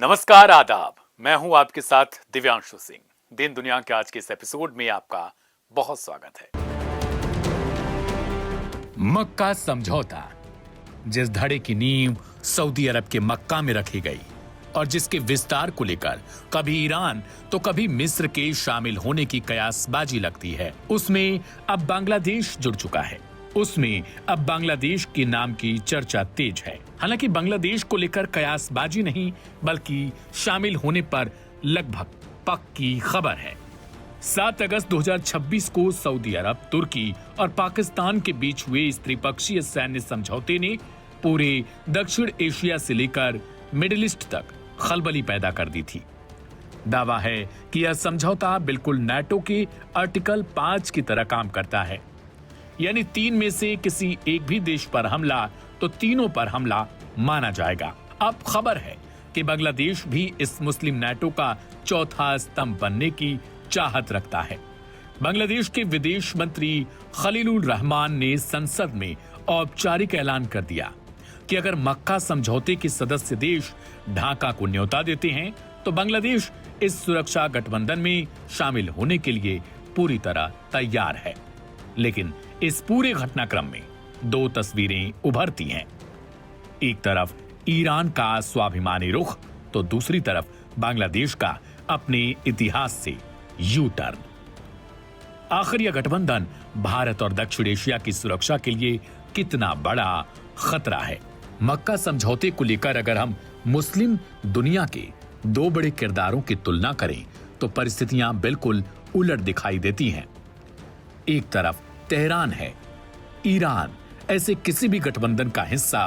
नमस्कार, आदाब। मैं हूं आपके साथ दिव्यांशु सिंह। दिन दुनिया के आज के इस एपिसोड में आपका बहुत स्वागत है। मक्का समझौता, जिस धड़े की नींव सऊदी अरब के मक्का में रखी गई और जिसके विस्तार को लेकर कभी ईरान तो कभी मिस्र के शामिल होने की कयासबाजी लगती है, उसमें अब बांग्लादेश जुड़ चुका है। उसमें अब बांग्लादेश के नाम की चर्चा तेज है। हालांकि बांग्लादेश को लेकर कयासबाजी नहीं बल्कि शामिल होने पर लगभग पक्की खबर है। 7 अगस्त 2026 को सऊदी अरब, तुर्की और पाकिस्तान के बीच हुए इस त्रिपक्षीय सैन्य समझौते ने पूरे दक्षिण एशिया से लेकर मिडिल ईस्ट तक खलबली पैदा कर दी थी। दावा है कि यह समझौता बिल्कुल नाटो के आर्टिकल 5 की तरह काम करता है, यानी 3 में से किसी एक भी देश पर हमला तो तीनों पर हमला माना जाएगा। अब खबर है कि बांग्लादेश भी इस मुस्लिम नाटो का चौथा स्तंभ बनने की चाहत रखता है। बांग्लादेश के विदेश मंत्री खलीलुर रहमान ने संसद में औपचारिक ऐलान कर दिया कि अगर मक्का समझौते के सदस्य देश ढाका को न्योता देते हैं तो बांग्लादेश इस सुरक्षा गठबंधन में शामिल होने के लिए पूरी तरह तैयार है। लेकिन इस पूरे घटनाक्रम में दो तस्वीरें उभरती हैं। एक तरफ ईरान का स्वाभिमानी रुख तो दूसरी तरफ बांग्लादेश का अपने इतिहास से यू टर्न। आखिर यह गठबंधन भारत और दक्षिण एशिया की सुरक्षा के लिए कितना बड़ा खतरा है? मक्का समझौते को लेकर अगर हम मुस्लिम दुनिया के दो बड़े किरदारों की तुलना करें तो परिस्थितियां बिल्कुल उलट दिखाई देती हैं। एक तरफ तेहरान है, ईरान ऐसे किसी भी गठबंधन का हिस्सा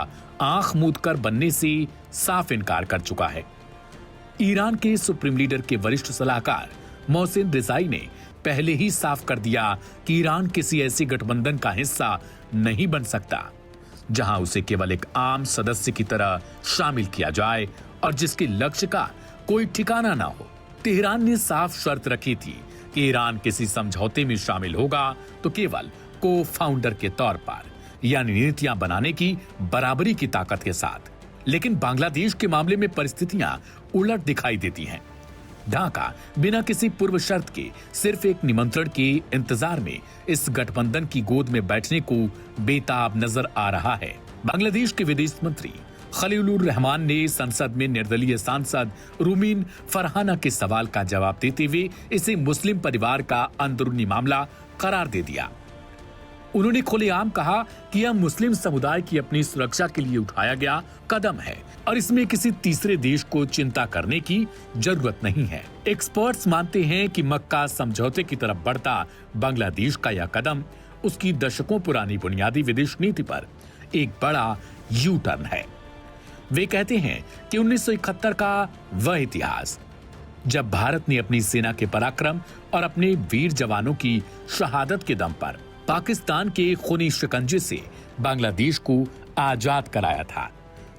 आंख मूंद कर बनने से साफ इनकार कर चुका है। ईरान के सुप्रीम लीडर के वरिष्ठ सलाहकार मोहसिन रिजाई ने पहले ही साफ कर दिया कि ईरान किसी ऐसे गठबंधन का हिस्सा नहीं बन सकता जहां उसे केवल एक आम सदस्य की तरह शामिल किया जाए और जिसके लक्ष्य का कोई ठिकाना ना हो। तेहरान ने साफ शर्त रखी थी कि ईरान किसी समझौते में शामिल होगा तो केवल को फाउंडर के तौर पर, यानी नीतियां बनाने की बराबरी की ताकत के साथ। लेकिन बांग्लादेश के मामले में परिस्थितियां उलट दिखाई देती हैं। ढाका बिना किसी पूर्व शर्त के सिर्फ एक निमंत्रण के इंतजार में इस गठबंधन की गोद में बैठने को बेताब नजर आ रहा है। बांग्लादेश के विदेश मंत्री खलीलुर रहमान ने संसद में निर्दलीय सांसद रूमीन फरहाना के सवाल का जवाब देते हुए इसे मुस्लिम परिवार का अंदरूनी मामला करार दे दिया। उन्होंने खुलेआम कहा कि यह मुस्लिम समुदाय की अपनी सुरक्षा के लिए उठाया गया कदम है और इसमें किसी तीसरे देश को चिंता करने की जरूरत नहीं है। एक्सपर्ट्स मानते हैं कि मक्का समझौते की तरफ बढ़ता बांग्लादेश का यह कदम उसकी दशकों पुरानी बुनियादी विदेश नीति पर एक बड़ा यू टर्न है। वे कहते हैं कि 1971 का वह इतिहास जब भारत ने अपनी सेना के पराक्रम और अपने वीर जवानों की शहादत के दम पर पाकिस्तान के खूनी शिकंजे से बांग्लादेश को आजाद कराया था।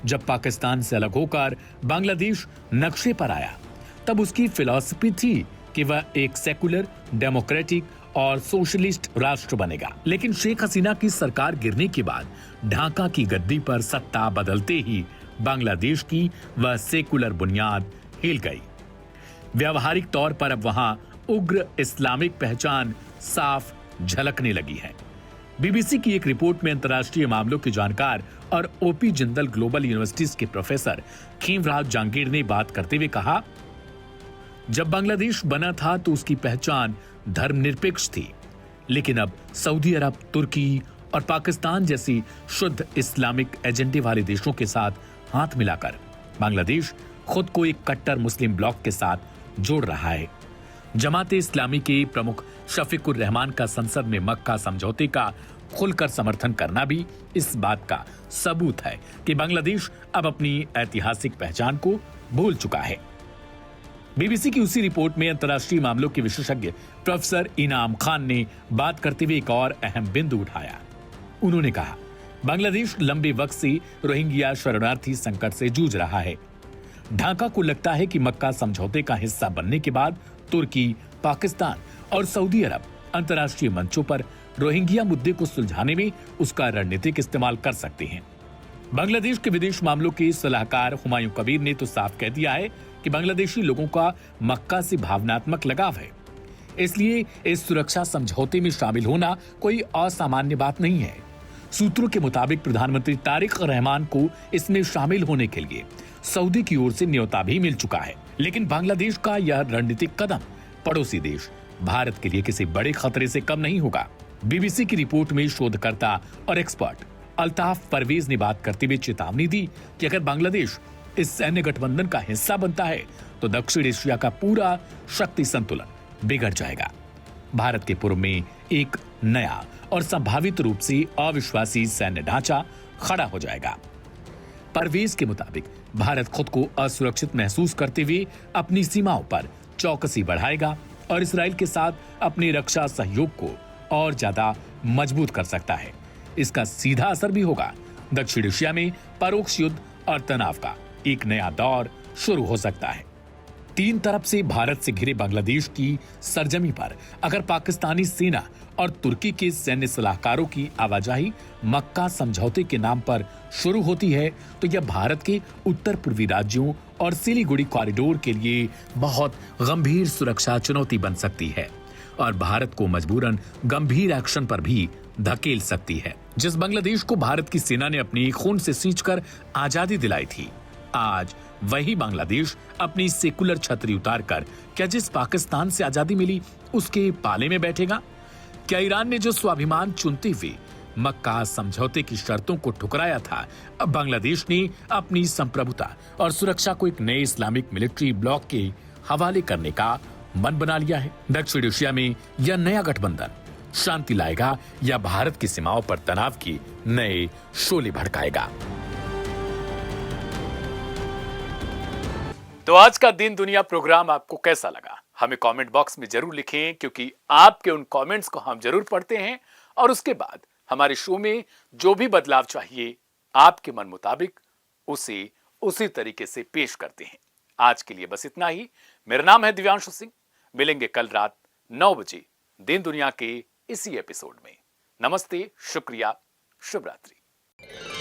जब पाकिस्तान से अलग होकर बांग्लादेश नक्शे पर आया तब उसकी फिलॉसफी थी कि वह एक सेकुलर, डेमोक्रेटिक और सोशलिस्ट राष्ट्र बनेगा। लेकिन शेख हसीना की सरकार गिरने के बाद ढाका की गद्दी पर सत्ता बदलते ही बांग्लादेश की वह सेकुलर बुनियाद हिल गई। व्यावहारिक तौर पर अब वहां उग्र इस्लामिक पहचान साफ झलकने लगी है। बीबीसी की एक रिपोर्ट में अंतर्राष्ट्रीय मामलों के जानकार और ओपी जिंदल ग्लोबल यूनिवर्सिटीज के प्रोफेसर खीमराज जहांगीर ने बात करते हुए कहा, जब बांग्लादेश बना था तो उसकी पहचान धर्मनिरपेक्ष थी, लेकिन अब सऊदी अरब, तुर्की और पाकिस्तान जैसी शुद्ध इस्लामिक एजेंडे वाले देशों के साथ हाथ मिलाकर बांग्लादेश खुद को एक कट्टर मुस्लिम ब्लॉक के साथ जोड़ रहा है। जमाते इस्लामी के प्रमुख शफीकुर रहमान का संसद में मक्का समझौते का खुलकर समर्थन करना भी इस बात का सबूत है कि बांग्लादेश अब अपनी ऐतिहासिक पहचान को भूल चुका है। बीबीसी की उसी रिपोर्ट में अंतर्राष्ट्रीय मामलों के विशेषज्ञ प्रोफेसर इनाम खान ने बात करते हुए एक और अहम बिंदु उठाया। उन्होंने कहा, बांग्लादेश लंबे वक्त से रोहिंग्या शरणार्थी संकट से जूझ रहा है। ढाका को लगता है कि मक्का समझौते का हिस्सा बनने के बाद तुर्की, पाकिस्तान और सऊदी अरब अंतर्राष्ट्रीय मंचों पर रोहिंग्या मुद्दे को सुलझाने में उसका रणनीतिक इस्तेमाल कर सकते हैं। बांग्लादेश के विदेश मामलों के सलाहकार हुमायूं कबीर ने तो साफ कह दिया है कि बांग्लादेशी लोगों का मक्का से भावनात्मक लगाव है, इसलिए इस सुरक्षा समझौते में शामिल होना कोई असामान्य बात नहीं है। सूत्रों के मुताबिक प्रधानमंत्री तारिक रहमान को इसमें शामिल होने के लिए सऊदी की ओर से न्योता भी मिल चुका है, लेकिन बांग्लादेश का यह रणनीतिक कदम पड़ोसी देश भारत के लिए किसी बड़े खतरे से कम नहीं होगा। बीबीसी की रिपोर्ट में शोधकर्ता और एक्सपर्ट अल्ताफ परवेज ने बात करते हुए चेतावनी दी कि अगर बांग्लादेश इस सैन्य गठबंधन का हिस्सा बनता है तो दक्षिण एशिया का पूरा शक्ति संतुलन बिगड़ जाएगा। भारत के पूर्व में एक नया और संभावित रूप से अविश्वासी सैन्य ढांचा खड़ा हो जाएगा। परवेज के मुताबिक भारत खुद को असुरक्षित महसूस करते हुए अपनी सीमाओं पर चौकसी बढ़ाएगा और इसराइल के साथ अपने रक्षा सहयोग को और ज्यादा मजबूत कर सकता है। इसका सीधा असर भी होगा दक्षिण एशिया में परोक्ष युद्ध और तनाव का एक नया दौर शुरू हो सकता है। तीन तरफ से भारत से घिरे बांग्लादेश की सरजमी पर अगर पाकिस्तानी सेना और तुर्की के सैन्य सलाहकारों की आवाजाही मक्का समझौते के नाम पर शुरू होती है तो यह भारत के उत्तर पूर्वी राज्यों और सिलीगुड़ी कॉरिडोर के लिए बहुत गंभीर सुरक्षा चुनौती बन सकती है और भारत को मजबूरन गंभीर एक्शन पर भी धकेल सकती है। जिस बांग्लादेश को भारत की सेना ने अपनी खून से सींचकर आजादी दिलाई थी, आज वही बांग्लादेश अपनी सेकुलर छतरी उतारकर क्या जिस पाकिस्तान से आजादी मिली उसके पाले में बैठेगा? क्या ईरान ने जो स्वाभिमान चुनते हुए मक्का समझौते की शर्तों को ठुकराया था, अब बांग्लादेश ने अपनी संप्रभुता और सुरक्षा को एक नए इस्लामिक मिलिट्री ब्लॉक के हवाले करने का मन बना लिया है? दक्षिण एशिया में यह नया गठबंधन शांति लाएगा या भारत की सीमाओं पर तनाव की नए शोले भड़काएगा? तो आज का दिन दुनिया प्रोग्राम आपको कैसा लगा हमें कमेंट बॉक्स में जरूर लिखें, क्योंकि आपके उन कमेंट्स को हम जरूर पढ़ते हैं और उसके बाद हमारे शो में जो भी बदलाव चाहिए आपके मन मुताबिक उसे उसी तरीके से पेश करते हैं। आज के लिए बस इतना ही। मेरा नाम है दिव्यांशु सिंह। मिलेंगे कल रात 9 बजे दिन दुनिया के इसी एपिसोड में। नमस्ते, शुक्रिया, शुभ रात्रि।